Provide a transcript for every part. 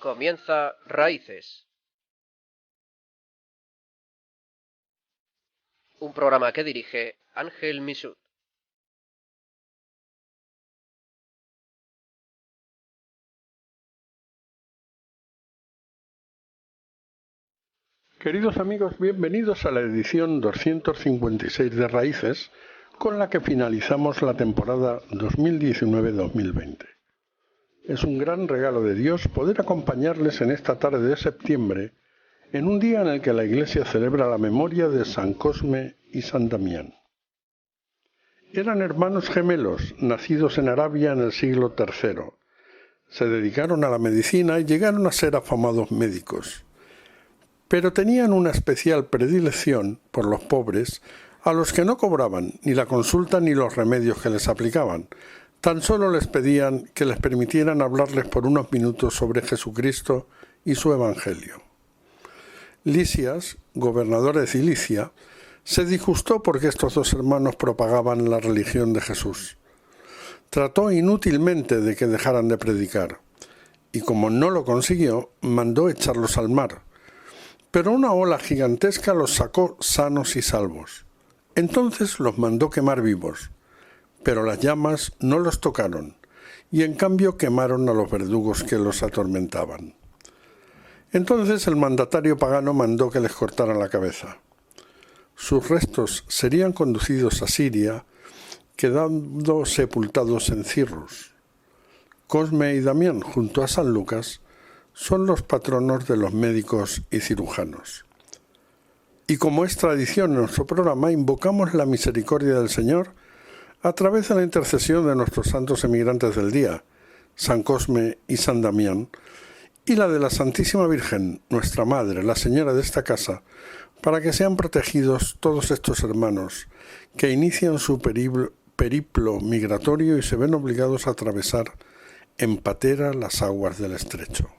Comienza Raíces, un programa que dirige Ángel Misut. Queridos amigos, bienvenidos a la edición 256 de Raíces, con la que finalizamos la temporada 2019-2020. Es un gran regalo de Dios poder acompañarles en esta tarde de septiembre, en un día en el que la Iglesia celebra la memoria de San Cosme y San Damián. Eran hermanos gemelos, nacidos en Arabia en el siglo III. Se dedicaron a la medicina y llegaron a ser afamados médicos. Pero tenían una especial predilección por los pobres, a los que no cobraban ni la consulta ni los remedios que les aplicaban. Tan solo les pedían que les permitieran hablarles por unos minutos sobre Jesucristo y su Evangelio. Lisias, gobernador de Cilicia, se disgustó porque estos dos hermanos propagaban la religión de Jesús. Trató inútilmente de que dejaran de predicar, y como no lo consiguió, mandó echarlos al mar. Pero una ola gigantesca los sacó sanos y salvos. Entonces los mandó quemar vivos, pero las llamas no los tocaron, y en cambio quemaron a los verdugos que los atormentaban. Entonces el mandatario pagano mandó que les cortaran la cabeza. Sus restos serían conducidos a Siria, quedando sepultados en Cirrus. Cosme y Damián, junto a San Lucas, son los patronos de los médicos y cirujanos. Y como es tradición en nuestro programa, invocamos la misericordia del Señor a través de la intercesión de nuestros santos emigrantes del día, San Cosme y San Damián, y la de la Santísima Virgen, nuestra Madre, la Señora de esta casa, para que sean protegidos todos estos hermanos que inician su periplo migratorio y se ven obligados a atravesar en patera las aguas del estrecho.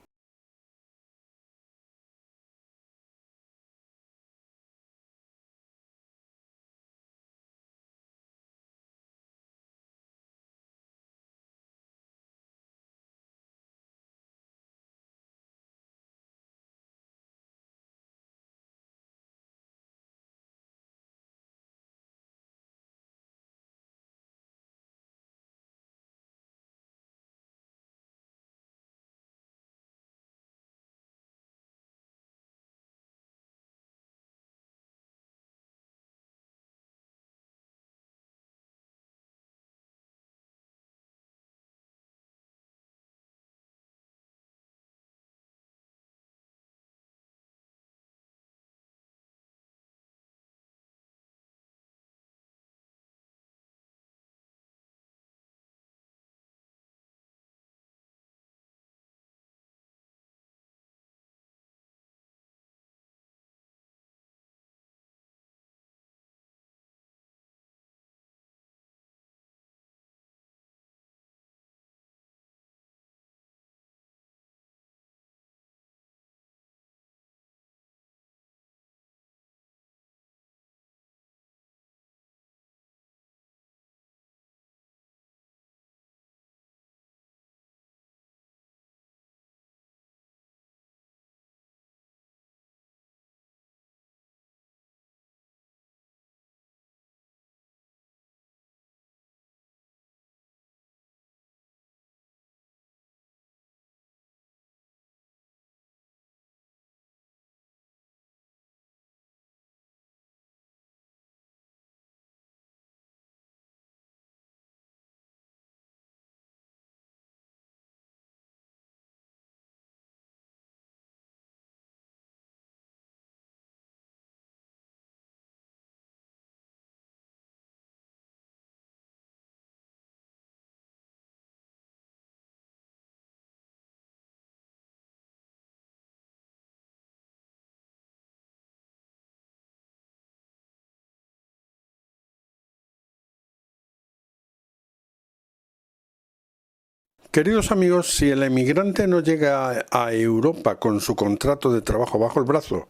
Queridos amigos, si el emigrante no llega a Europa con su contrato de trabajo bajo el brazo,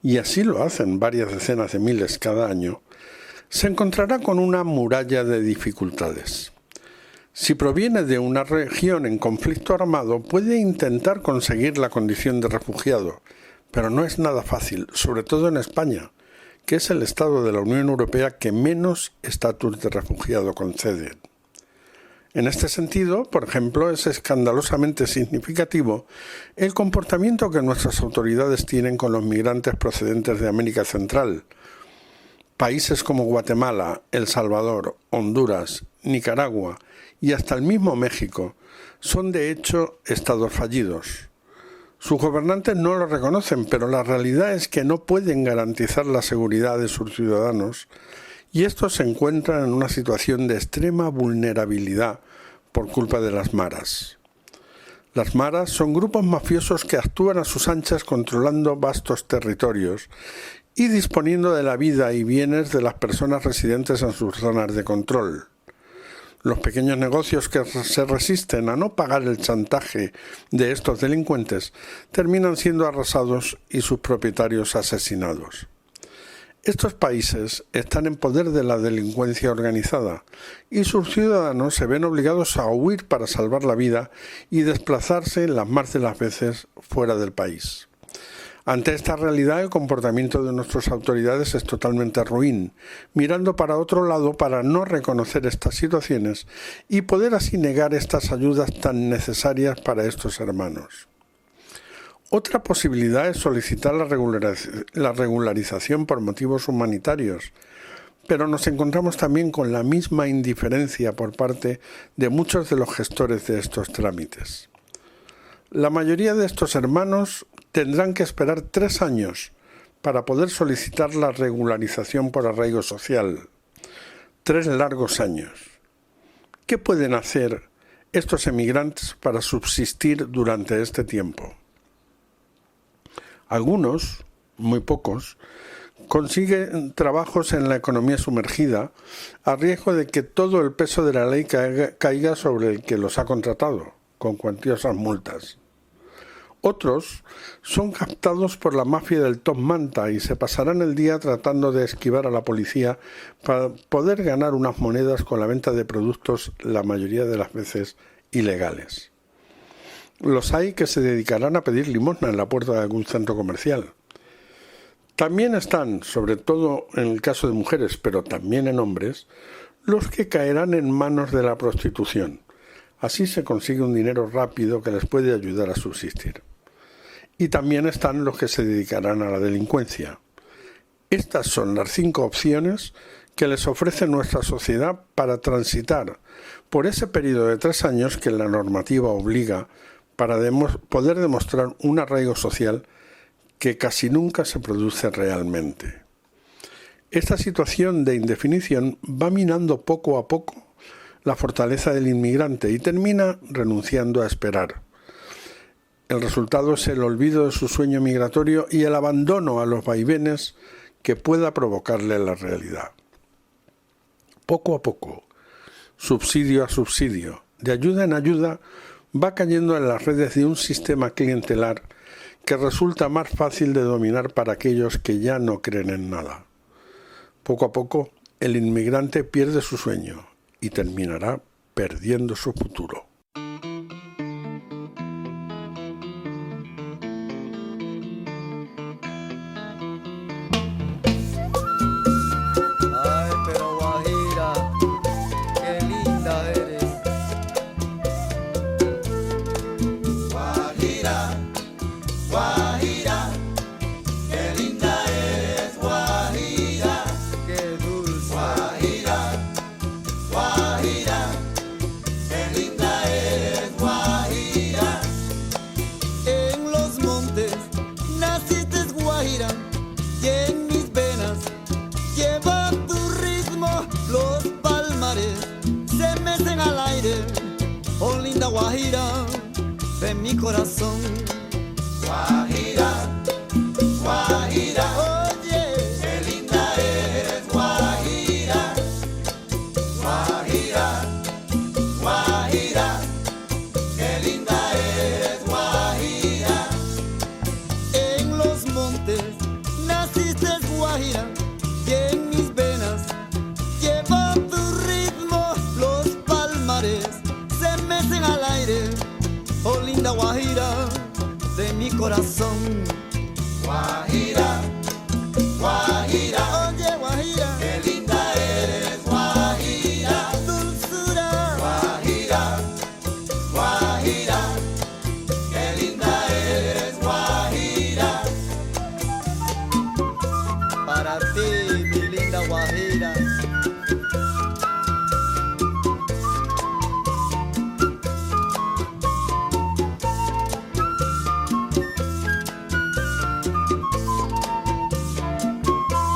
y así lo hacen varias decenas de miles cada año, se encontrará con una muralla de dificultades. Si proviene de una región en conflicto armado, puede intentar conseguir la condición de refugiado, pero no es nada fácil, sobre todo en España, que es el Estado de la Unión Europea que menos estatus de refugiado concede. En este sentido, por ejemplo, es escandalosamente significativo el comportamiento que nuestras autoridades tienen con los migrantes procedentes de América Central. Países como Guatemala, El Salvador, Honduras, Nicaragua y hasta el mismo México son de hecho estados fallidos. Sus gobernantes no lo reconocen, pero la realidad es que no pueden garantizar la seguridad de sus ciudadanos y estos se encuentran en una situación de extrema vulnerabilidad por culpa de las maras. Las maras son grupos mafiosos que actúan a sus anchas controlando vastos territorios y disponiendo de la vida y bienes de las personas residentes en sus zonas de control. Los pequeños negocios que se resisten a no pagar el chantaje de estos delincuentes terminan siendo arrasados y sus propietarios asesinados. Estos países están en poder de la delincuencia organizada y sus ciudadanos se ven obligados a huir para salvar la vida y desplazarse las más de las veces fuera del país. Ante esta realidad, el comportamiento de nuestras autoridades es totalmente ruin, mirando para otro lado para no reconocer estas situaciones y poder así negar estas ayudas tan necesarias para estos hermanos. Otra posibilidad es solicitar la regularización por motivos humanitarios, pero nos encontramos también con la misma indiferencia por parte de muchos de los gestores de estos trámites. La mayoría de estos hermanos tendrán que esperar 3 años para poder solicitar la regularización por arraigo social. 3 largos años. ¿Qué pueden hacer estos emigrantes para subsistir durante este tiempo? Algunos, muy pocos, consiguen trabajos en la economía sumergida a riesgo de que todo el peso de la ley caiga sobre el que los ha contratado, con cuantiosas multas. Otros son captados por la mafia del top manta y se pasarán el día tratando de esquivar a la policía para poder ganar unas monedas con la venta de productos, la mayoría de las veces ilegales. Los hay que se dedicarán a pedir limosna en la puerta de algún centro comercial. También están, sobre todo en el caso de mujeres, pero también en hombres, los que caerán en manos de la prostitución. Así se consigue un dinero rápido que les puede ayudar a subsistir. Y también están los que se dedicarán a la delincuencia. Estas son las 5 opciones que les ofrece nuestra sociedad para transitar por ese periodo de 3 años que la normativa obliga para poder demostrar un arraigo social que casi nunca se produce realmente. Esta situación de indefinición va minando poco a poco la fortaleza del inmigrante y termina renunciando a esperar. El resultado es el olvido de su sueño migratorio y el abandono a los vaivenes que pueda provocarle la realidad. Poco a poco, subsidio a subsidio, de ayuda en ayuda, va cayendo en las redes de un sistema clientelar que resulta más fácil de dominar para aquellos que ya no creen en nada. Poco a poco, el inmigrante pierde su sueño y terminará perdiendo su futuro. Ay, pero Guajira, qué linda eres. Guajira, Guajira, qué linda eres, Guajira, qué dulce. Guajira, Guajira, qué linda eres, Guajira. En los montes naciste, Guajira, y en mis venas lleva tu ritmo. Los palmares se mecen al aire, oh linda Guajira de mi corazón. Guajira, Guajira, oye, qué linda eres, Guajira. Guajira, Guajira, qué linda eres, Guajira. En los montes naciste, Guajira, y en mis venas lleva tu ritmo. Los palmares corazón. Guajira, Guajira, Oye, Guajira, qué linda eres, Guajira. dulzura. Guajira, Guajira, qué linda eres, Guajira. Para ti, mi linda Guajira.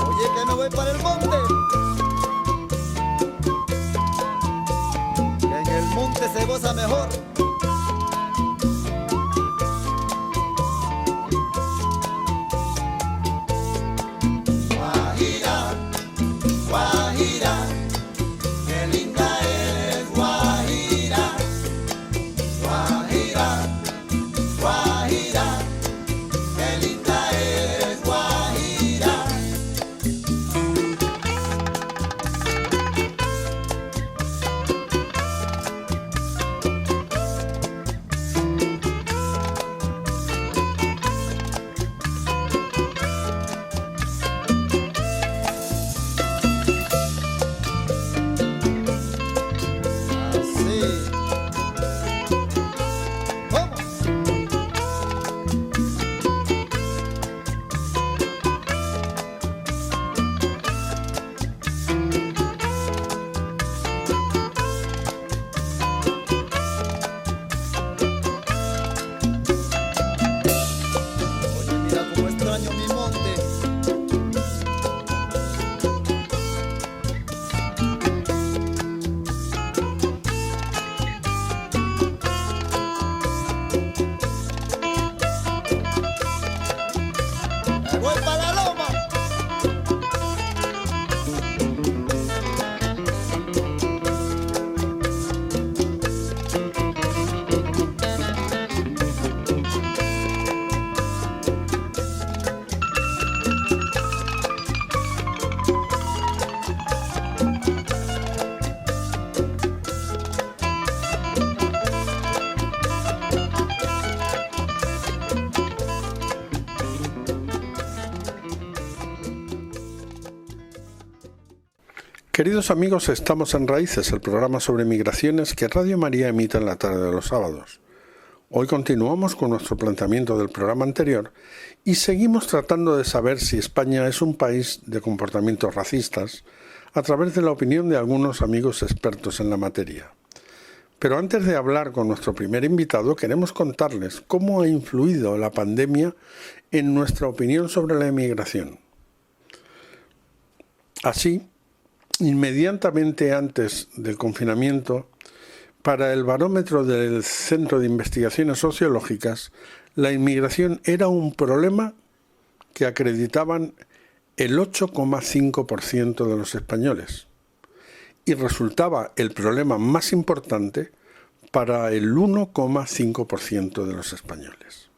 Oye, que me voy para el monte. Que en el monte se goza mejor. Guajira, Guajira, qué linda eres, Guajira. Guajira, Guajira, qué linda eres, Guajira. Así. Vamos. Oye, mira cómo extraño mi monte. Me voy para la loma. Queridos amigos, estamos en Raíces, el programa sobre migraciones que Radio María emite en la tarde de los sábados. Hoy continuamos con nuestro planteamiento del programa anterior y seguimos tratando de saber si España es un país de comportamientos racistas a través de la opinión de algunos amigos expertos en la materia. Pero antes de hablar con nuestro primer invitado, queremos contarles cómo ha influido la pandemia en nuestra opinión sobre la emigración. Así, inmediatamente antes del confinamiento, para el barómetro del Centro de Investigaciones Sociológicas, la inmigración era un problema que acreditaban el 8,5% de los españoles y resultaba el problema más importante para el 1,5% de los españoles.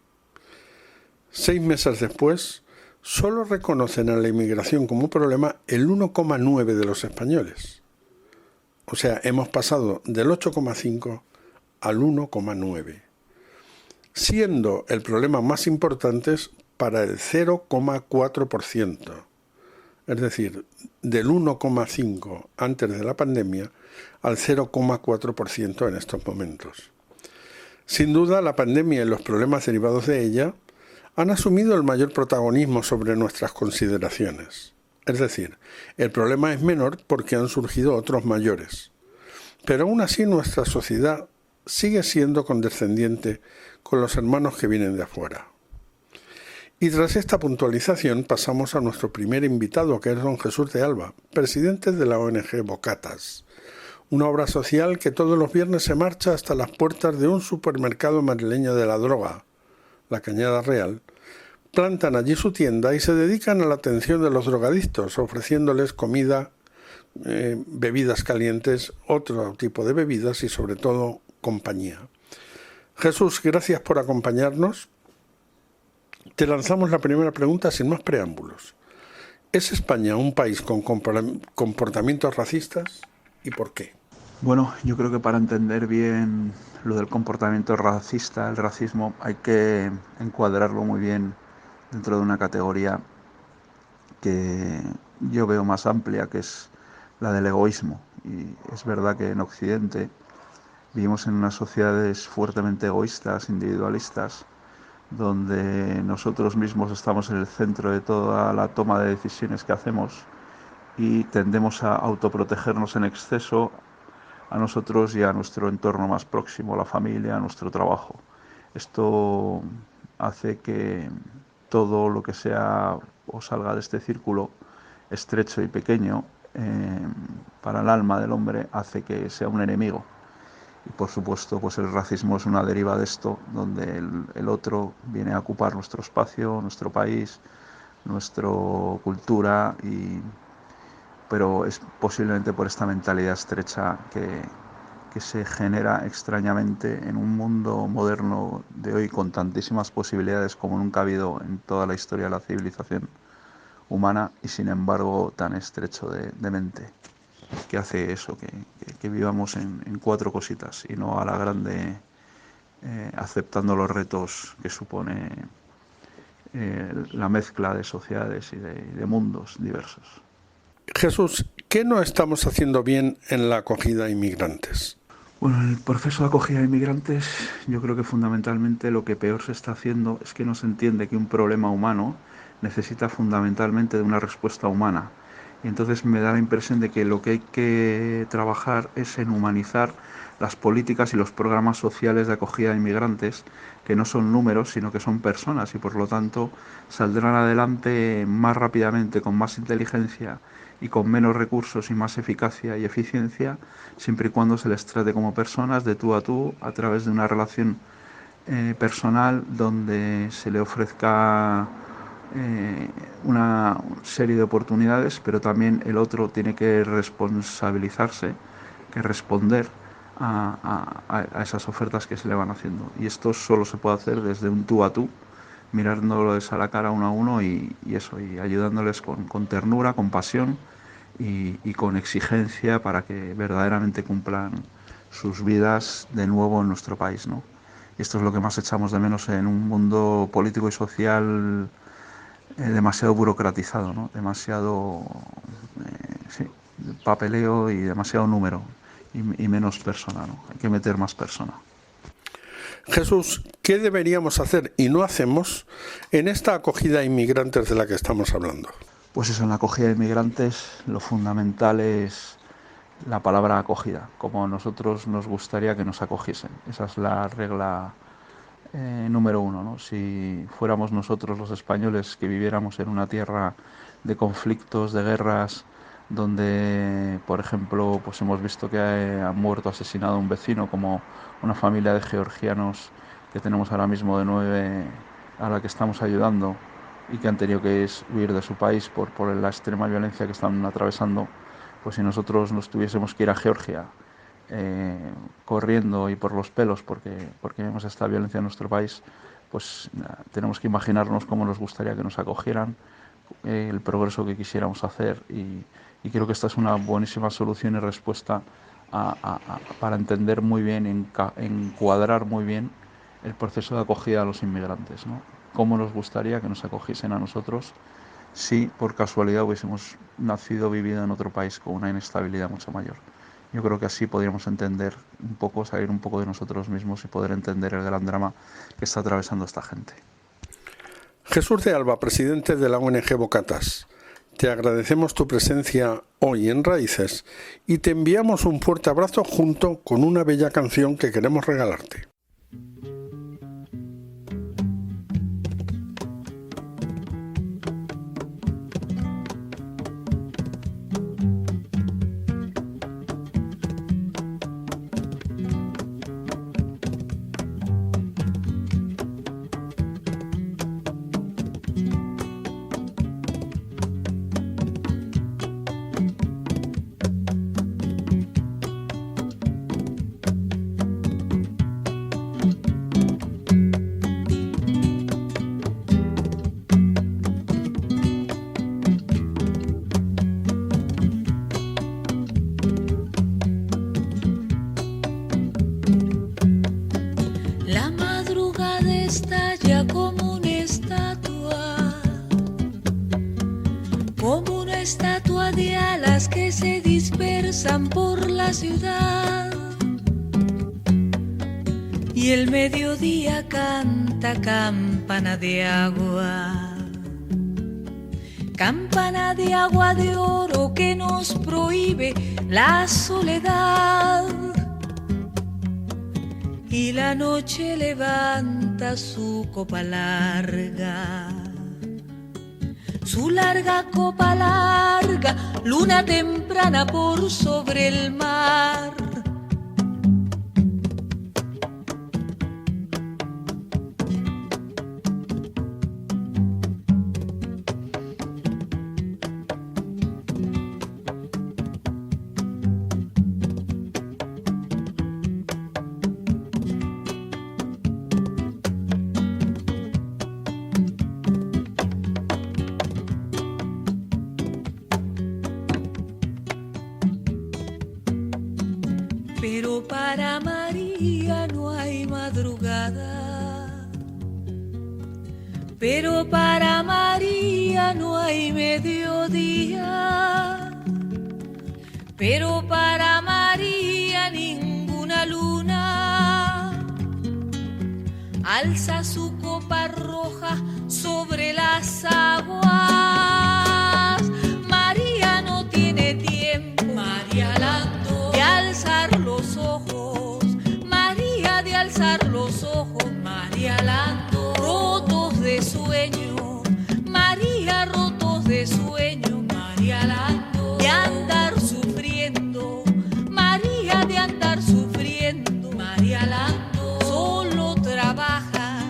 6 meses después, solo reconocen a la inmigración como problema el 1,9% de los españoles. O sea, hemos pasado del 8,5 al 1,9, siendo el problema más importante para el 0,4%. Es decir, del 1,5 antes de la pandemia al 0,4% en estos momentos. Sin duda, la pandemia y los problemas derivados de ella han asumido el mayor protagonismo sobre nuestras consideraciones. Es decir, el problema es menor porque han surgido otros mayores. Pero aún así nuestra sociedad sigue siendo condescendiente con los hermanos que vienen de afuera. Y tras esta puntualización pasamos a nuestro primer invitado, que es don Jesús de Alba, presidente de la ONG Bocatas, una obra social que todos los viernes se marcha hasta las puertas de un supermercado madrileño de la droga, la Cañada Real, plantan allí su tienda y se dedican a la atención de los drogadictos, ofreciéndoles comida, bebidas calientes, otro tipo de bebidas y sobre todo compañía. Jesús, gracias por acompañarnos. Te lanzamos la primera pregunta sin más preámbulos. ¿Es España un país con comportamientos racistas y por qué? Bueno, yo creo que para entender bien lo del comportamiento racista, el racismo, hay que encuadrarlo muy bien dentro de una categoría que yo veo más amplia, que es la del egoísmo. Y es verdad que en Occidente vivimos en unas sociedades fuertemente egoístas, individualistas, donde nosotros mismos estamos en el centro de toda la toma de decisiones que hacemos y tendemos a autoprotegernos en exceso a nosotros y a nuestro entorno más próximo, a la familia, a nuestro trabajo. Esto hace que todo lo que sea o salga de este círculo estrecho y pequeño para el alma del hombre hace que sea un enemigo. Y por supuesto, pues el racismo es una deriva de esto, donde el otro viene a ocupar nuestro espacio, nuestro país, nuestra cultura, pero es posiblemente por esta mentalidad estrecha que se genera extrañamente en un mundo moderno de hoy con tantísimas posibilidades como nunca ha habido en toda la historia de la civilización humana y sin embargo tan estrecho de mente, que hace eso, que vivamos en cuatro cositas y no a la grande, aceptando los retos que supone la mezcla de sociedades y de mundos diversos. Jesús, ¿qué no estamos haciendo bien en la acogida a inmigrantes? Bueno, en el proceso de acogida de inmigrantes yo creo que fundamentalmente lo que peor se está haciendo es que no se entiende que un problema humano necesita fundamentalmente de una respuesta humana. Y entonces me da la impresión de que lo que hay que trabajar es en humanizar las políticas y los programas sociales de acogida de inmigrantes, que no son números, sino que son personas y por lo tanto saldrán adelante más rápidamente, con más inteligencia y con menos recursos y más eficacia y eficiencia, siempre y cuando se les trate como personas de tú a través de una relación personal donde se le ofrezca una serie de oportunidades, pero también el otro tiene que responsabilizarse, que responder a esas ofertas que se le van haciendo. Y esto solo se puede hacer desde un tú a tú, mirándoles a la cara uno a uno y ayudándoles con ternura, con pasión y con exigencia para que verdaderamente cumplan sus vidas de nuevo en nuestro país, ¿no? Y esto es lo que más echamos de menos en un mundo político y social demasiado burocratizado, ¿no? Demasiado sí, papeleo y demasiado número y menos persona, ¿no? Hay que meter más persona. Jesús, ¿qué deberíamos hacer y no hacemos en esta acogida a inmigrantes de la que estamos hablando? Pues eso, en la acogida de inmigrantes lo fundamental es la palabra acogida, como a nosotros nos gustaría que nos acogiesen. Esa es la regla número uno, ¿no? Si fuéramos nosotros los españoles que viviéramos en una tierra de conflictos, de guerras, donde, por ejemplo, pues hemos visto que ha muerto asesinado un vecino, como una familia de georgianos que tenemos ahora mismo de 9 a la que estamos ayudando y que han tenido que huir de su país por la extrema violencia que están atravesando, pues si nosotros nos tuviésemos que ir a Georgia corriendo y por los pelos porque vemos esta violencia en nuestro país, pues tenemos que imaginarnos cómo nos gustaría que nos acogieran, el progreso que quisiéramos hacer y creo que esta es una buenísima solución y respuesta para entender muy bien, encuadrar muy bien el proceso de acogida a los inmigrantes, ¿no? Cómo nos gustaría que nos acogiesen a nosotros si por casualidad hubiésemos nacido o vivido en otro país con una inestabilidad mucho mayor. Yo creo que así podríamos entender un poco, salir un poco de nosotros mismos y poder entender el gran drama que está atravesando esta gente. Jesús de Alba, presidente de la ONG Bocatas, te agradecemos tu presencia hoy en Raíces y te enviamos un fuerte abrazo junto con una bella canción que queremos regalarte. estalla como una estatua de alas que se dispersan por la ciudad. Y el mediodía canta campana de agua, campana de agua de oro que nos prohíbe la soledad. Y la noche levanta su copa larga, su larga copa larga, luna temprana por sobre el mar. Pero para María no hay madrugada, pero para María no hay mediodía, pero para María ninguna luna alza su copa roja sobre las aguas. María no tiene tiempo, María Lando, de alzar los ojos, María de alzar los ojos, María Lando, rotos de sueño, María rotos de sueño, María Lando, de andar sufriendo, María de andar sufriendo, María Lando, solo trabaja,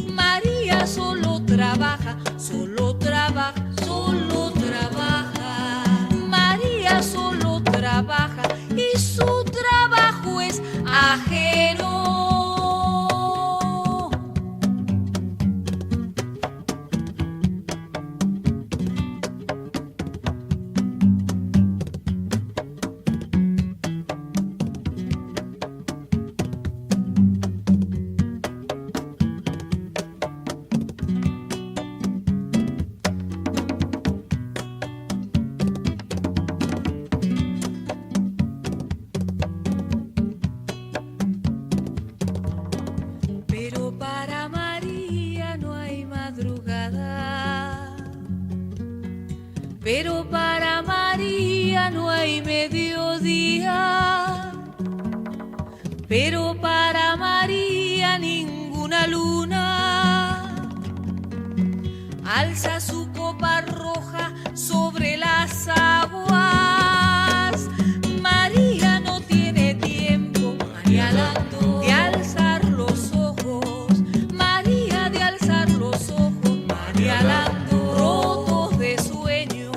María solo trabaja, solo trabaja, solo trabaja, María solo trabaja y su trabajo es ajeno. Pero para María no hay madrugada, pero para María no hay mediodía, pero para María ninguna luna alza su copa roja sobre las aguas. María no tiene tiempo, María Lando, de alzar los ojos, María de alzar los ojos, María Lando, rotos de sueño,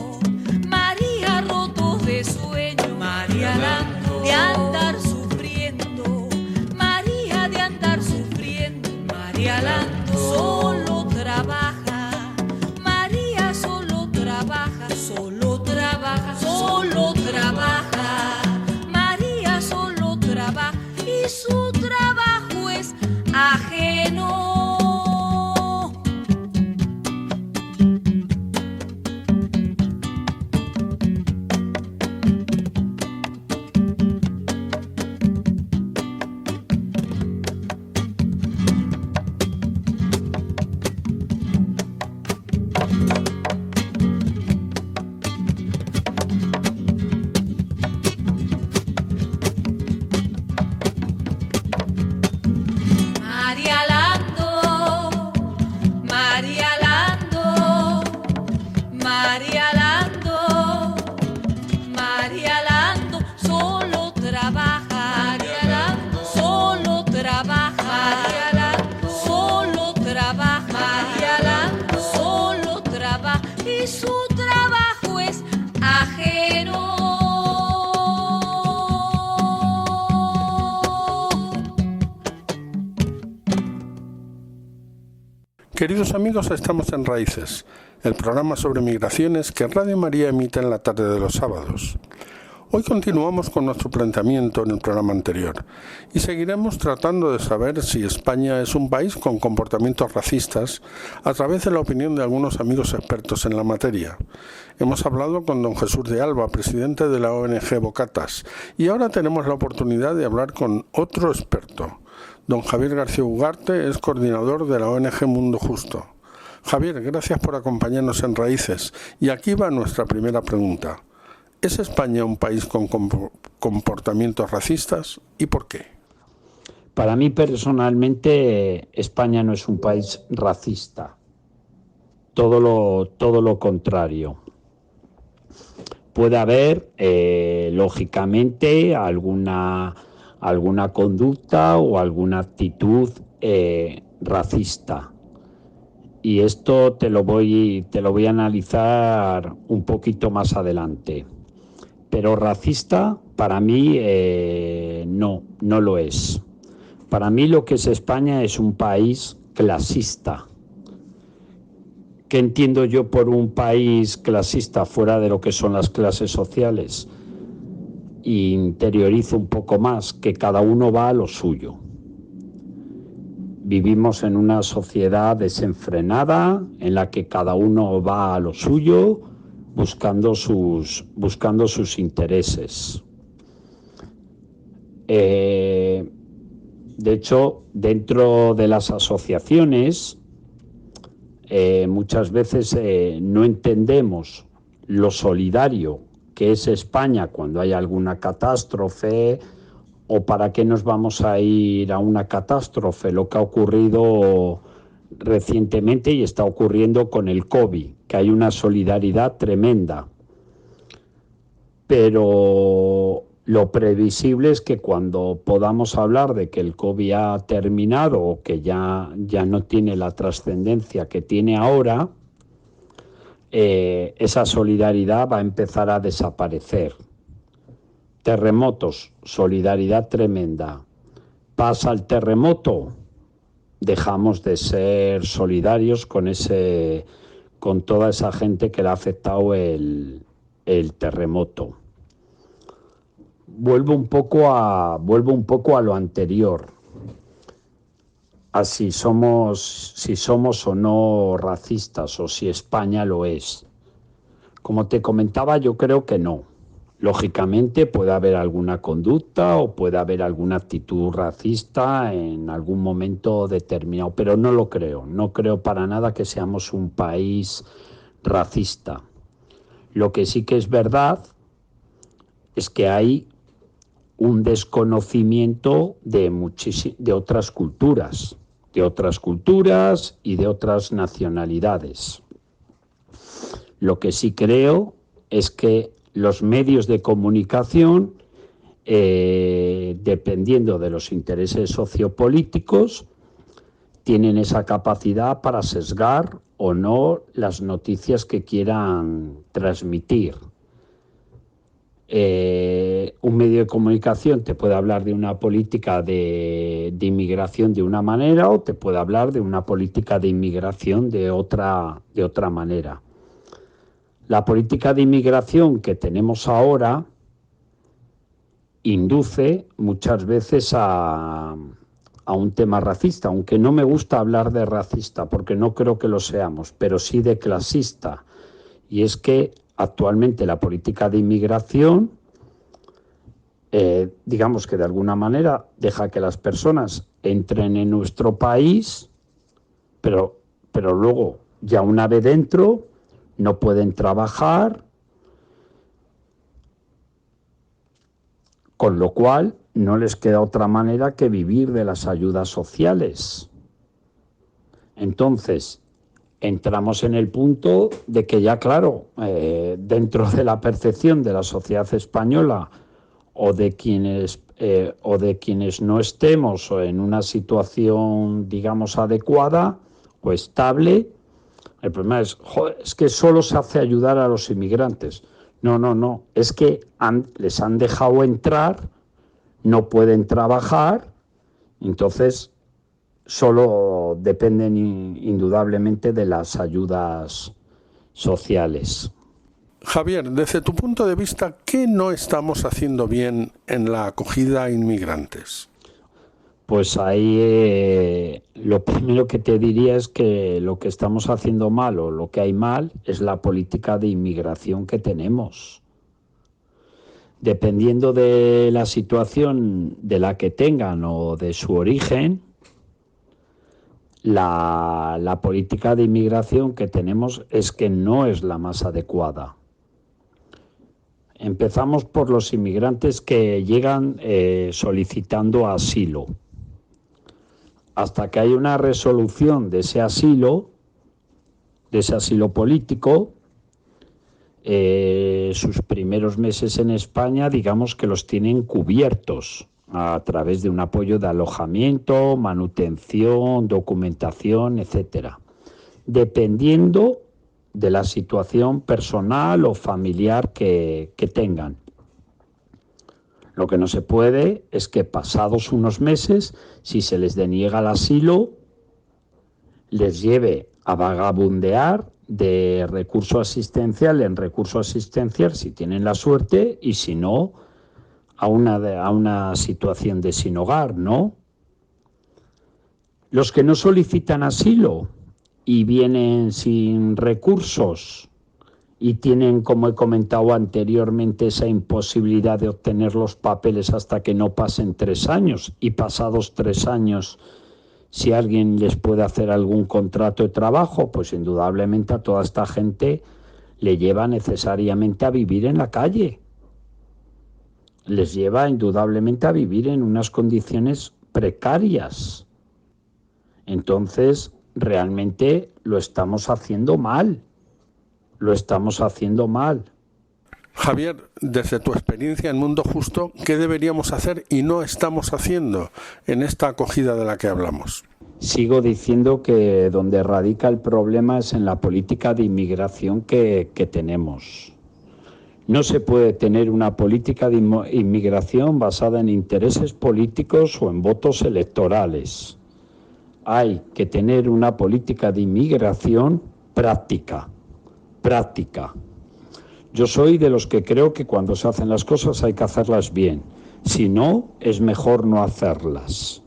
María rotos de sueño, María Lando, de andar sufriendo, María de andar sufriendo, María Lando, solo trabaja, María solo trabaja, solo trabaja, solo trabaja, María solo trabaja y su trabajo es ajeno. María Lando, María Lando, María Lando, María Lando, solo trabaja, María Lando, solo trabaja, María Lando, solo trabaja, María Lando, solo trabaja y su trabajo es ajeno. Queridos amigos, estamos en Raíces, el programa sobre migraciones que Radio María emite en la tarde de los sábados. Hoy continuamos con nuestro planteamiento en el programa anterior y seguiremos tratando de saber si España es un país con comportamientos racistas a través de la opinión de algunos amigos expertos en la materia. Hemos hablado con don Jesús de Alba, presidente de la ONG Bocatas, y ahora tenemos la oportunidad de hablar con otro experto. Don Javier García Ugarte es coordinador de la ONG Mundo Justo. Javier, gracias por acompañarnos en Raíces. Y aquí va nuestra primera pregunta. ¿Es España un país con comportamientos racistas y por qué? Para mí personalmente España no es un país racista, todo lo contrario. Puede haber, lógicamente, alguna conducta o alguna actitud racista. Y esto te lo voy a analizar un poquito más adelante. Pero racista para mí no lo es. Para mí lo que es España es un país clasista. ¿Qué entiendo yo por un país clasista fuera de lo que son las clases sociales? Interiorizo un poco más, que cada uno va a lo suyo. Vivimos en una sociedad desenfrenada en la que cada uno va a lo suyo, buscando sus intereses. De hecho, dentro de las asociaciones, muchas veces no entendemos lo solidario que es España cuando hay alguna catástrofe, o para qué nos vamos a ir a una catástrofe, lo que ha ocurrido recientemente y está ocurriendo con el COVID, que hay una solidaridad tremenda. Pero lo previsible es que cuando podamos hablar de que el COVID ha terminado o que ya no tiene la trascendencia que tiene ahora, esa solidaridad va a empezar a desaparecer. Terremotos, solidaridad tremenda. Pasa el terremoto, dejamos de ser solidarios con toda esa gente que le ha afectado el terremoto. Vuelvo un poco a lo anterior. Si somos o no racistas, o si España lo es. Como te comentaba, yo creo que no. Lógicamente puede haber alguna conducta o puede haber alguna actitud racista en algún momento determinado, pero no lo creo. No creo para nada que seamos un país racista. Lo que sí que es verdad es que hay un desconocimiento de otras culturas y de otras nacionalidades. Lo que sí creo es que los medios de comunicación, dependiendo de los intereses sociopolíticos, tienen esa capacidad para sesgar o no las noticias que quieran transmitir. Un medio de comunicación te puede hablar de una política de inmigración de una manera, o te puede hablar de una política de inmigración de otra manera. La política de inmigración que tenemos ahora induce muchas veces a un tema racista, aunque no me gusta hablar de racista porque no creo que lo seamos, pero sí de clasista. Y es que actualmente la política de inmigración, digamos que de alguna manera deja que las personas entren en nuestro país, pero luego ya una vez dentro no pueden trabajar, con lo cual no les queda otra manera que vivir de las ayudas sociales. Entonces, entramos en el punto de que ya, claro, dentro de la percepción de la sociedad española o de quienes no estemos en una situación, digamos, adecuada o estable, el problema es que solo se hace ayudar a los inmigrantes. No, es que les han dejado entrar, no pueden trabajar, entonces solo dependen indudablemente de las ayudas sociales. Javier, desde tu punto de vista, ¿qué no estamos haciendo bien en la acogida a inmigrantes? Pues ahí lo primero que te diría es que lo que estamos haciendo mal o lo que hay mal es la política de inmigración que tenemos. Dependiendo de la situación de la que tengan o de su origen, la política de inmigración que tenemos es que no es la más adecuada. Empezamos por los inmigrantes que llegan solicitando asilo. Hasta que hay una resolución de ese asilo político, sus primeros meses en España, digamos que los tienen cubiertos a través de un apoyo de alojamiento, manutención, documentación, etcétera, dependiendo de la situación personal o familiar que tengan. Lo que no se puede es que pasados unos meses, si se les deniega el asilo, les lleve a vagabundear de recurso asistencial en recurso asistencial, si tienen la suerte, y si no, a una situación de sin hogar, ¿no? Los que no solicitan asilo y vienen sin recursos y tienen, como he comentado anteriormente, esa imposibilidad de obtener los papeles hasta que no pasen 3 años, y pasados 3 años, si alguien les puede hacer algún contrato de trabajo, pues indudablemente a toda esta gente le lleva necesariamente a vivir en la calle. Les lleva indudablemente a vivir en unas condiciones precarias. Entonces, realmente lo estamos haciendo mal. Lo estamos haciendo mal. Javier, desde tu experiencia en Mundo Justo, ¿qué deberíamos hacer y no estamos haciendo en esta acogida de la que hablamos? Sigo diciendo que donde radica el problema es en la política de inmigración que tenemos. No se puede tener una política de inmigración basada en intereses políticos o en votos electorales. Hay que tener una política de inmigración práctica. Yo soy de los que creo que cuando se hacen las cosas hay que hacerlas bien. Si no, es mejor no hacerlas.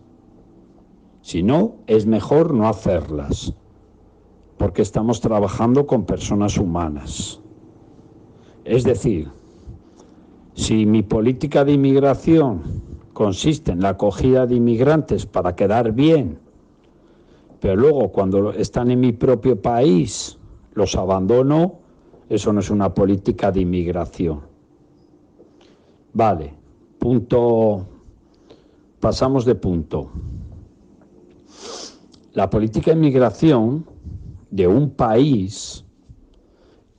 Porque estamos trabajando con personas humanas. Es decir, si mi política de inmigración consiste en la acogida de inmigrantes para quedar bien, pero luego cuando están en mi propio país los abandono, eso no es una política de inmigración. Vale, pasamos de punto. La política de inmigración de un país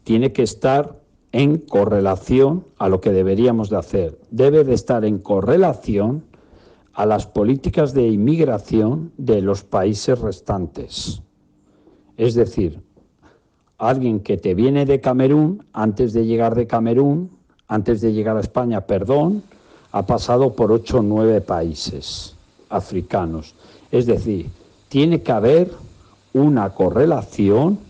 tiene que estar en correlación a lo que deberíamos de hacer. Debe de estar en correlación a las políticas de inmigración de los países restantes. Es decir, alguien que te viene de Camerún, antes de llegar a España, ha pasado por 8 o 9 países africanos. Es decir, tiene que haber una correlación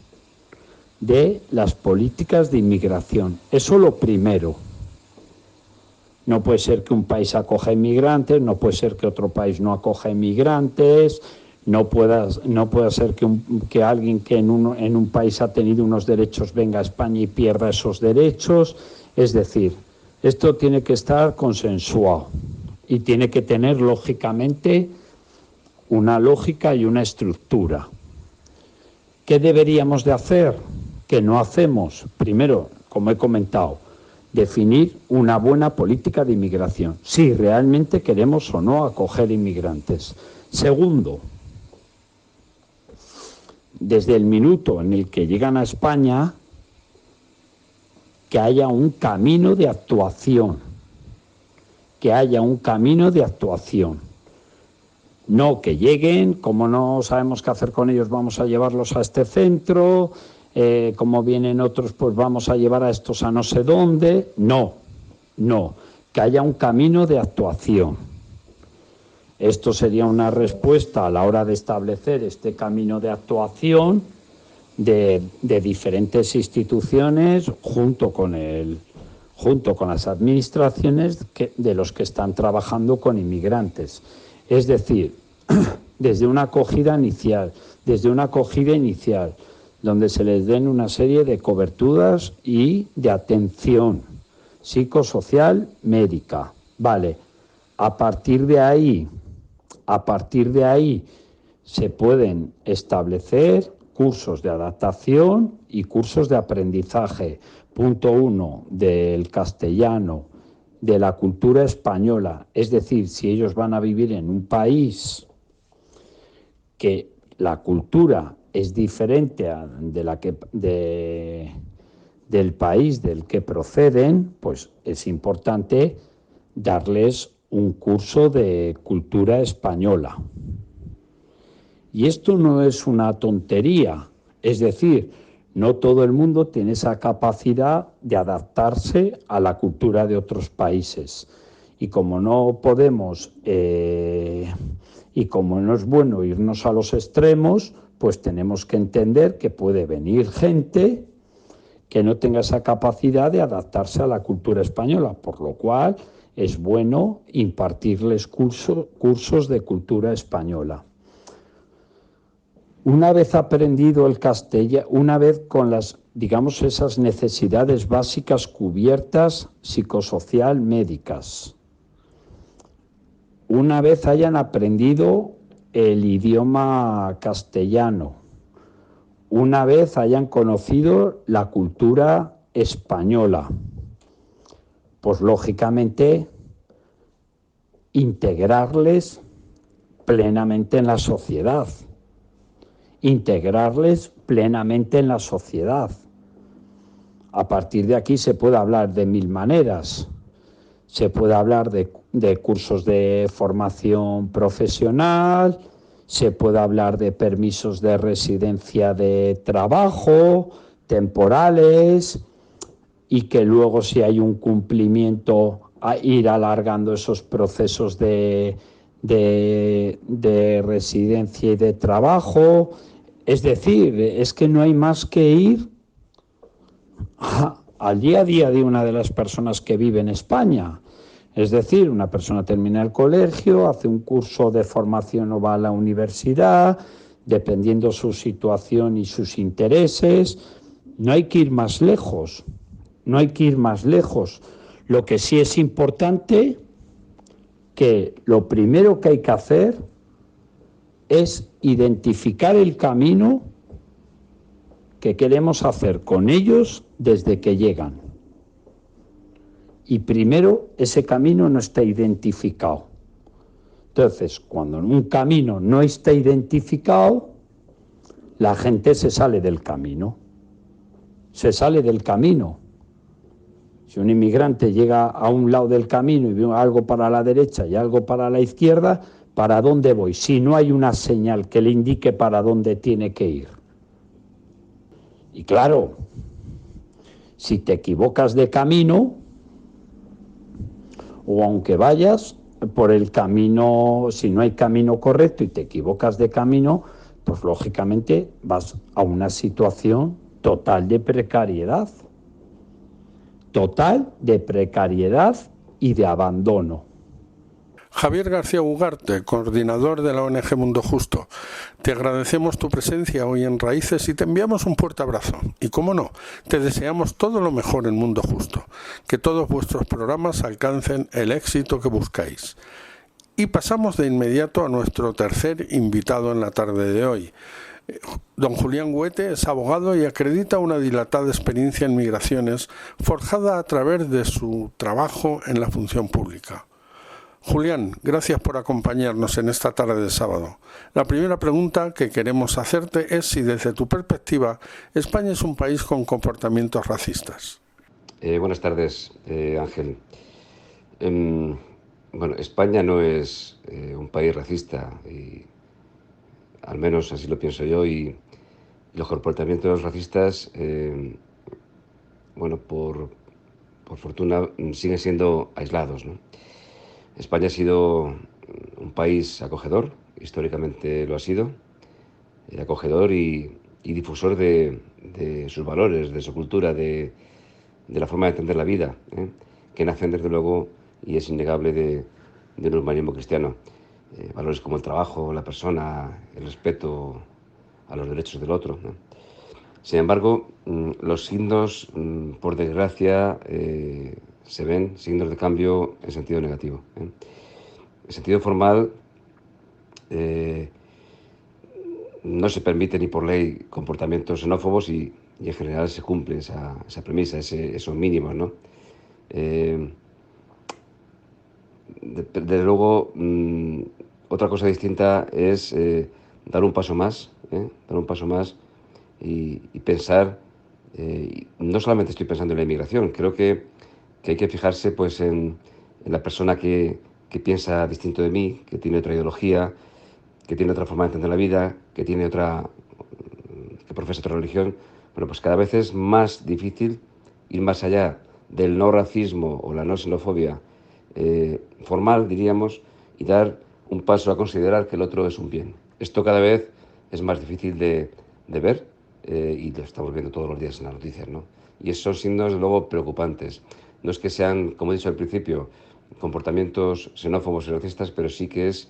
de las políticas de inmigración. Eso lo primero. No puede ser que un país acoja inmigrantes, no puede ser que otro país no acoja inmigrantes, no puede ser que alguien que en un país ha tenido unos derechos venga a España y pierda esos derechos. Es decir, esto tiene que estar consensuado y tiene que tener, lógicamente, una lógica y una estructura. ¿Qué deberíamos de hacer? ¿Qué no hacemos? Primero, como he comentado, definir una buena política de inmigración, si realmente queremos o no acoger inmigrantes. Segundo, desde el minuto en el que llegan a España, que haya un camino de actuación. No que lleguen, como no sabemos qué hacer con ellos, vamos a llevarlos a este centro, como vienen otros, pues vamos a llevar a estos a no sé dónde. No, que haya un camino de actuación. Esto sería una respuesta a la hora de establecer este camino de actuación, de diferentes instituciones junto con las administraciones de los que están trabajando con inmigrantes. Es decir, desde una acogida inicial, donde se les den una serie de coberturas y de atención psicosocial médica. Vale, a partir de ahí se pueden establecer cursos de adaptación y cursos de aprendizaje. Punto 1, del castellano, de la cultura española. Es decir, si ellos van a vivir en un país que la cultura es diferente del país del que proceden, pues es importante darles un curso de cultura española. Y esto no es una tontería, es decir, no todo el mundo tiene esa capacidad de adaptarse a la cultura de otros países. Y como no podemos, y como no es bueno irnos a los extremos, pues tenemos que entender que puede venir gente que no tenga esa capacidad de adaptarse a la cultura española, por lo cual es bueno impartirles cursos de cultura española. Una vez aprendido el castellano, una vez con esas necesidades básicas cubiertas psicosocial médicas, una vez hayan aprendido el idioma castellano, una vez hayan conocido la cultura española, pues lógicamente integrarles plenamente en la sociedad. A partir de aquí se puede hablar de mil maneras. Se puede hablar de cursos de formación profesional, se puede hablar de permisos de residencia de trabajo, temporales, y que luego, si hay un cumplimiento, a ir alargando esos procesos de residencia y de trabajo. Es decir, es que no hay más que ir al día a día de una de las personas que vive en España. Es decir, una persona termina el colegio, hace un curso de formación o va a la universidad, dependiendo su situación y sus intereses. No hay que ir más lejos, Lo que sí es importante, que lo primero que hay que hacer es identificar el camino que queremos hacer con ellos desde que llegan. Y primero ese camino no está identificado. Entonces, cuando un camino no está identificado, la gente se sale del camino. Si un inmigrante llega a un lado del camino y ve algo para la derecha y algo para la izquierda, ¿para dónde voy? Si no hay una señal que le indique para dónde tiene que ir. Y claro, si te equivocas de camino, o aunque vayas por el camino, si no hay camino correcto y te equivocas de camino, pues lógicamente vas a una situación total de precariedad y de abandono. Javier García Ugarte, coordinador de la ONG Mundo Justo, te agradecemos tu presencia hoy en Raíces y te enviamos un fuerte abrazo. Y cómo no, te deseamos todo lo mejor en Mundo Justo, que todos vuestros programas alcancen el éxito que buscáis. Y pasamos de inmediato a nuestro tercer invitado en la tarde de hoy. Don Julián Huete es abogado y acredita una dilatada experiencia en migraciones forjada a través de su trabajo en la función pública. Julián, gracias por acompañarnos en esta tarde de sábado. La primera pregunta que queremos hacerte es si desde tu perspectiva España es un país con comportamientos racistas. Buenas tardes, Ángel. Bueno, España no es un país racista, y al menos así lo pienso yo, y los comportamientos racistas, bueno, por fortuna siguen siendo aislados, ¿no? España ha sido un país acogedor, históricamente lo ha sido, acogedor y y difusor de sus valores, de su cultura, de la forma de entender la vida, que nacen desde luego, y es innegable, del humanismo cristiano. Valores como el trabajo, la persona, el respeto a los derechos del otro, ¿no? Sin embargo, los signos, por desgracia, se ven signos de cambio en sentido negativo. En sentido formal, no se permite ni por ley comportamientos xenófobos y en general se cumple esa premisa, esos mínimos, ¿no? Desde luego, otra cosa distinta es dar un paso más, y pensar, no solamente estoy pensando en la inmigración, creo que hay que fijarse pues en la persona que piensa distinto de mí, que tiene otra ideología, que tiene otra forma de entender la vida, que profesa otra religión. Bueno, pues cada vez es más difícil ir más allá del no racismo o la no xenofobia formal, diríamos, y dar un paso a considerar que el otro es un bien. Esto cada vez es más difícil de ver, y lo estamos viendo todos los días en las noticias, ¿no? Y esos son signos, luego, preocupantes. No es que sean, como he dicho al principio, comportamientos xenófobos y racistas, pero sí que es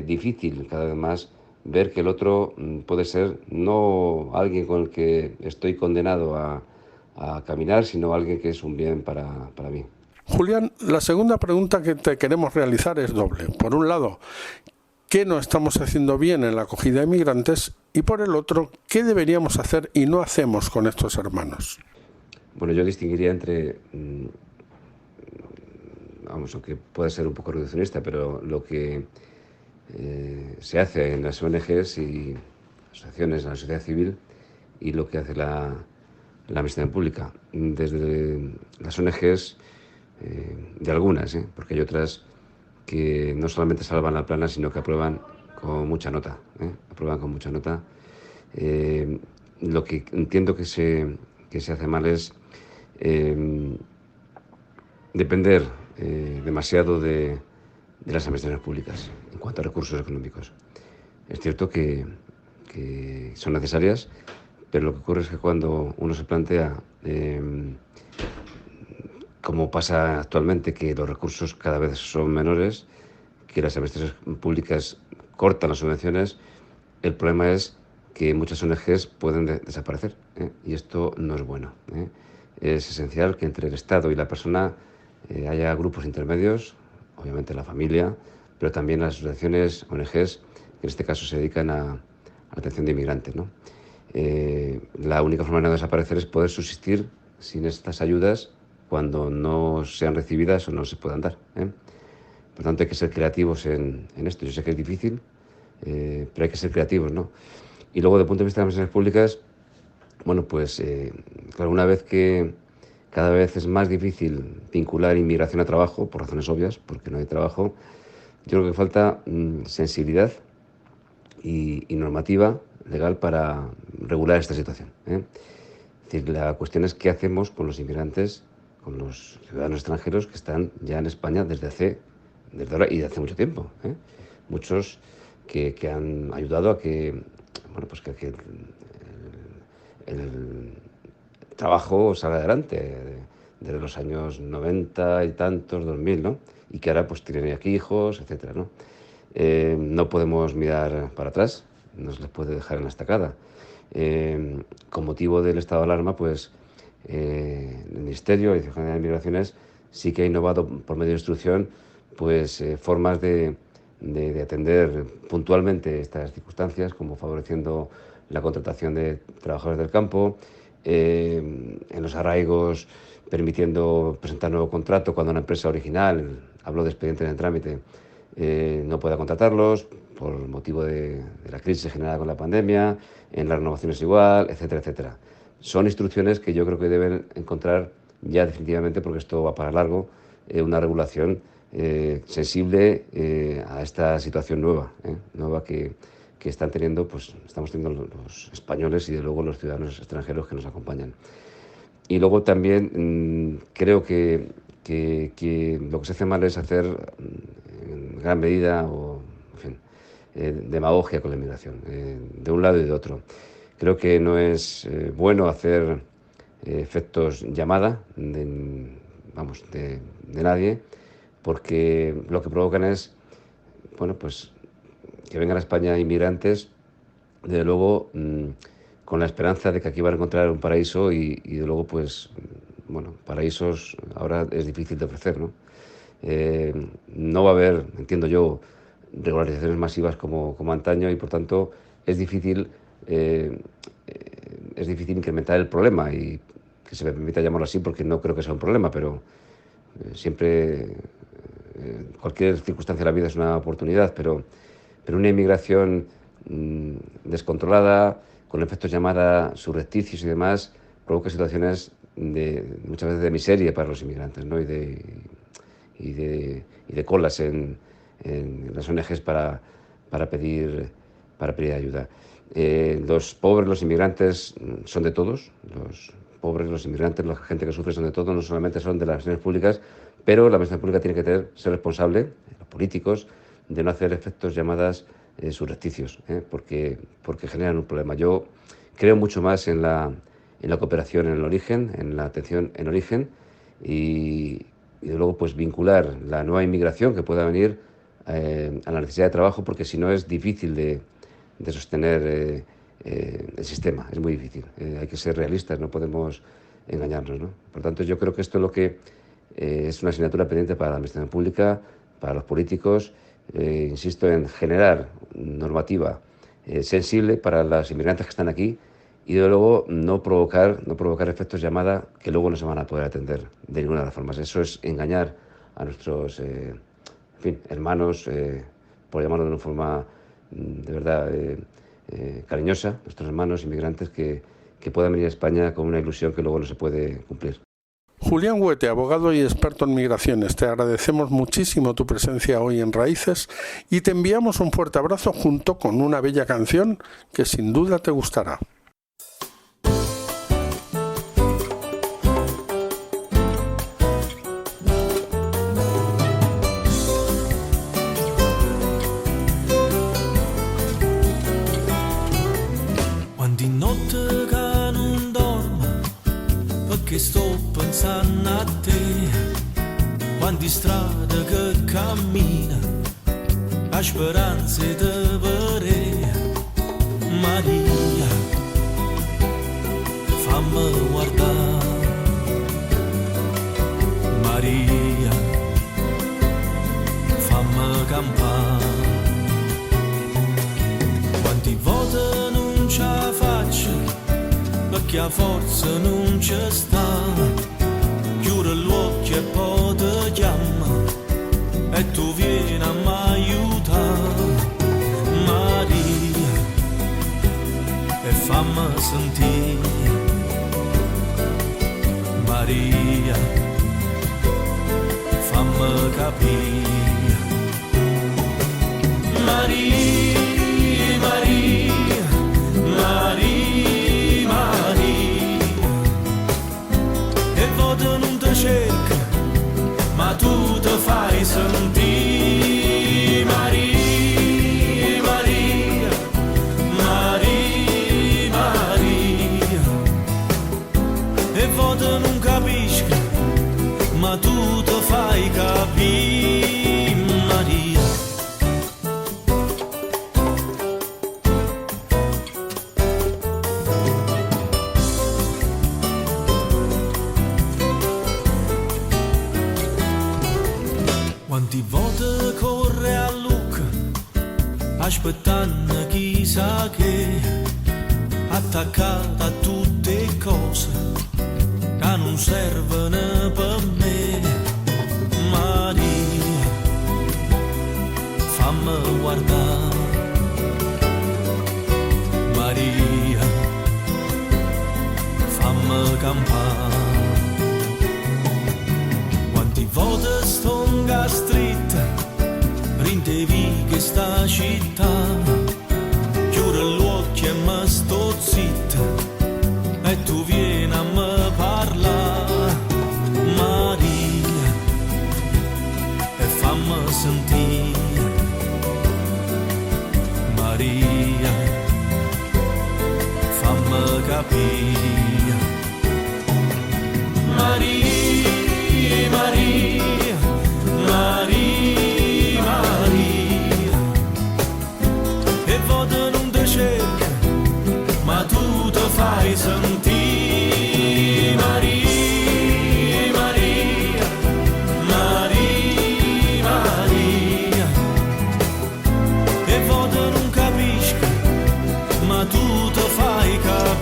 difícil cada vez más ver que el otro puede ser no alguien con el que estoy condenado a caminar, sino alguien que es un bien para mí. Julián, la segunda pregunta que te queremos realizar es doble. Por un lado, ¿qué no estamos haciendo bien en la acogida de migrantes? Y por el otro, ¿qué deberíamos hacer y no hacemos con estos hermanos? Bueno, yo distinguiría entre, aunque puede ser un poco reduccionista, pero lo que se hace en las ONGs y asociaciones de la sociedad civil y lo que hace la administración pública. Desde las ONGs, de algunas, porque hay otras que no solamente salvan la plana, sino que aprueban con mucha nota. Lo que entiendo que se hace mal es depender demasiado de las administraciones públicas en cuanto a recursos económicos. Es cierto que son necesarias, pero lo que ocurre es que cuando uno se plantea, como pasa actualmente, que los recursos cada vez son menores, que las administraciones públicas cortan las subvenciones, el problema es que muchas ONGs pueden desaparecer, y esto no es bueno. Es esencial que entre el Estado y la persona haya grupos intermedios, obviamente la familia, pero también las asociaciones, ONGs, que en este caso se dedican a la atención de inmigrantes, ¿no? La única forma de no desaparecer es poder subsistir sin estas ayudas cuando no sean recibidas o no se puedan dar. Por tanto, hay que ser creativos en esto. Yo sé que es difícil, pero hay que ser creativos, ¿no? Y luego, desde el punto de vista de las administraciones públicas, bueno, pues, claro, una vez que cada vez es más difícil vincular inmigración a trabajo, por razones obvias, porque no hay trabajo, yo creo que falta sensibilidad y normativa legal para regular esta situación. Es decir, la cuestión es qué hacemos con los inmigrantes, con los ciudadanos extranjeros que están ya en España desde ahora y desde hace mucho tiempo. Muchos que han ayudado a que, bueno, pues que el trabajo salga adelante desde los años 90 y tantos, 2000, ¿no? Y que ahora pues tienen aquí hijos, etcétera, ¿no? No podemos mirar para atrás, no se les puede dejar en la estacada. Con motivo del estado de alarma, pues el Ministerio, la Dirección General de Migraciones, sí que ha innovado por medio de instrucción pues formas de atender puntualmente estas circunstancias, como favoreciendo la contratación de trabajadores del campo, en los arraigos permitiendo presentar nuevo contrato cuando una empresa original, hablo de expedientes en trámite, no pueda contratarlos por motivo de la crisis generada con la pandemia, en las renovaciones igual, etcétera, etcétera. Son instrucciones que yo creo que deben encontrar ya definitivamente, porque esto va para largo, una regulación sensible a esta situación nueva que están teniendo, pues estamos teniendo los españoles y de luego los ciudadanos extranjeros que nos acompañan. Y luego también creo que lo que se hace mal es hacer en gran medida demagogia con la inmigración, de un lado y de otro. Creo que no es bueno hacer efectos llamada de nadie, porque lo que provocan es, bueno, pues que vengan a España inmigrantes, desde luego, con la esperanza de que aquí van a encontrar un paraíso y de luego, pues, bueno, paraísos ahora es difícil de ofrecer, ¿no? No va a haber, entiendo yo, regularizaciones masivas como antaño y, por tanto, es difícil incrementar el problema, y que se me permita llamarlo así porque no creo que sea un problema, pero siempre, cualquier circunstancia de la vida es una oportunidad, pero una inmigración descontrolada, con efectos llamada subrepticios y demás, provoca situaciones muchas veces de miseria para los inmigrantes, ¿no? y de colas en las ONGs para pedir ayuda. Los pobres, los inmigrantes son de todos, los pobres, los inmigrantes, la gente que sufre son de todos, no solamente son de las administraciones públicas, pero la administración pública tiene que ser responsable, los políticos, de no hacer efectos llamadas subrepticios, porque generan un problema. Yo creo mucho más en la cooperación en el origen, en la atención en origen, y de luego pues vincular la nueva inmigración que pueda venir a la necesidad de trabajo, porque si no es difícil de sostener el sistema, es muy difícil. Hay que ser realistas, no podemos engañarnos, ¿no? Por tanto, yo creo que esto es lo que es una asignatura pendiente para la administración pública, para los políticos. Insisto en generar normativa sensible para los inmigrantes que están aquí, y de luego no provocar efectos llamada que luego no se van a poder atender de ninguna de las formas. Eso es engañar a nuestros hermanos, por llamarlo de una forma de verdad cariñosa, nuestros hermanos inmigrantes que puedan venir a España con una ilusión que luego no se puede cumplir. Julián Huete, abogado y experto en migraciones, te agradecemos muchísimo tu presencia hoy en Raíces y te enviamos un fuerte abrazo junto con una bella canción que sin duda te gustará. Quando in notte che non dormo, perché sto pensando a te, quando in strada che cammina, a speranze di vedere, Maria, fammi guardare, Maria, fammi campare, quanti volte non ce la faccio, perché a forza non c'è sta, chiudo gli occhi e poi ti chiamo, e tu vieni a m'aiutare, Maria, e fammi sentire, Maria, fammi capire, Maria, Maria, Maria, Maria, e voto non ti cerca, ma tu ti fai sentire, Maria, Maria, Maria, Maria, e voto non capisco, ma tu ti fai capire, Maria. Quanti volte corre a Lucca, aspettando chissà che, attaccata a tutte cose che non servono per me, Maria, fammi guardare, Maria, fammi campare. Quanti volte sto streetta, rindevi che sta città, chiudo gli occhi e mi sto zitta, e tu vieni a me parlare, Maria, e fammi sentire, capire. Maria, Maria, Maria, Maria, e vado non te cerca, ma tu te fai sentire. Maria, Maria, Maria, Maria, e vado non capisco, ma tu te fai capire.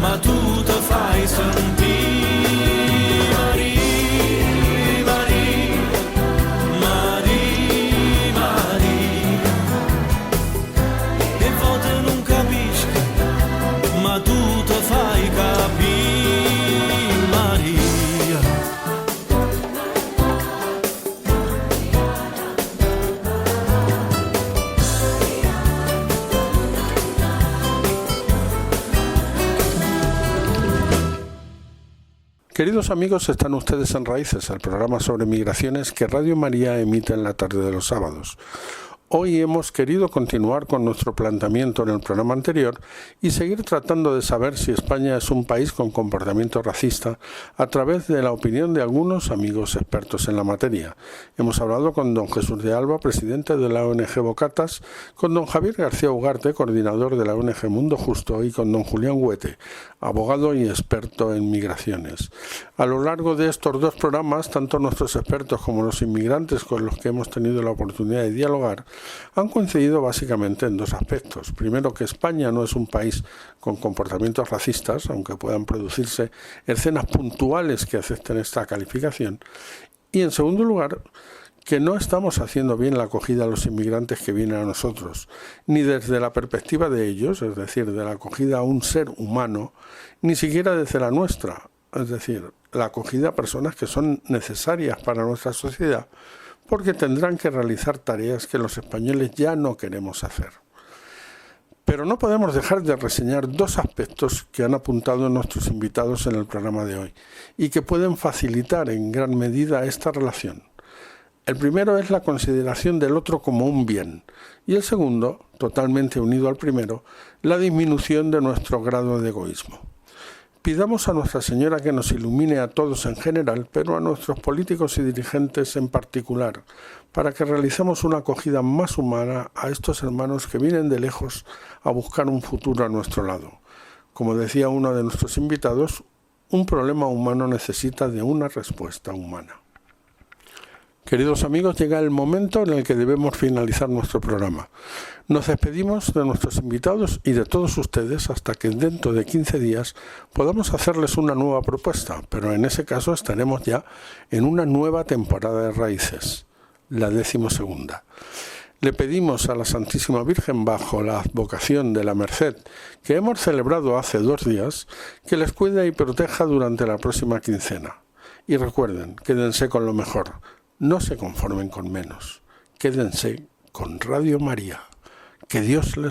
Ma tu te fai sentire. Maria, Maria, Maria, Maria, e volte non capisco, ma tu te fai capire. Maria. Queridos amigos, están ustedes en Raíces, el programa sobre migraciones que Radio María emite en la tarde de los sábados. Hoy hemos querido continuar con nuestro planteamiento en el programa anterior y seguir tratando de saber si España es un país con comportamiento racista a través de la opinión de algunos amigos expertos en la materia. Hemos hablado con don Jesús de Alba, presidente de la ONG Bocatas, con don Javier García Ugarte, coordinador de la ONG Mundo Justo, y con don Julián Huete, abogado y experto en migraciones. A lo largo de estos dos programas, tanto nuestros expertos como los inmigrantes con los que hemos tenido la oportunidad de dialogar han coincidido básicamente en dos aspectos. Primero, que España no es un país con comportamientos racistas, aunque puedan producirse escenas puntuales que acepten esta calificación. Y en segundo lugar, que no estamos haciendo bien la acogida a los inmigrantes que vienen a nosotros, ni desde la perspectiva de ellos, es decir, de la acogida a un ser humano, ni siquiera desde la nuestra, es decir, la acogida a personas que son necesarias para nuestra sociedad, porque tendrán que realizar tareas que los españoles ya no queremos hacer. Pero no podemos dejar de reseñar dos aspectos que han apuntado nuestros invitados en el programa de hoy y que pueden facilitar en gran medida esta relación. El primero es la consideración del otro como un bien y el segundo, totalmente unido al primero, la disminución de nuestro grado de egoísmo. Pidamos a Nuestra Señora que nos ilumine a todos en general, pero a nuestros políticos y dirigentes en particular, para que realicemos una acogida más humana a estos hermanos que vienen de lejos a buscar un futuro a nuestro lado. Como decía uno de nuestros invitados, un problema humano necesita de una respuesta humana. Queridos amigos, llega el momento en el que debemos finalizar nuestro programa. Nos despedimos de nuestros invitados y de todos ustedes hasta que dentro de 15 días podamos hacerles una nueva propuesta, pero en ese caso estaremos ya en una nueva temporada de Raíces, la 12ª. Le pedimos a la Santísima Virgen, bajo la advocación de la Merced, que hemos celebrado hace 2 días, que les cuide y proteja durante la próxima quincena. Y recuerden, quédense con lo mejor. No se conformen con menos. Quédense con Radio María. Que Dios les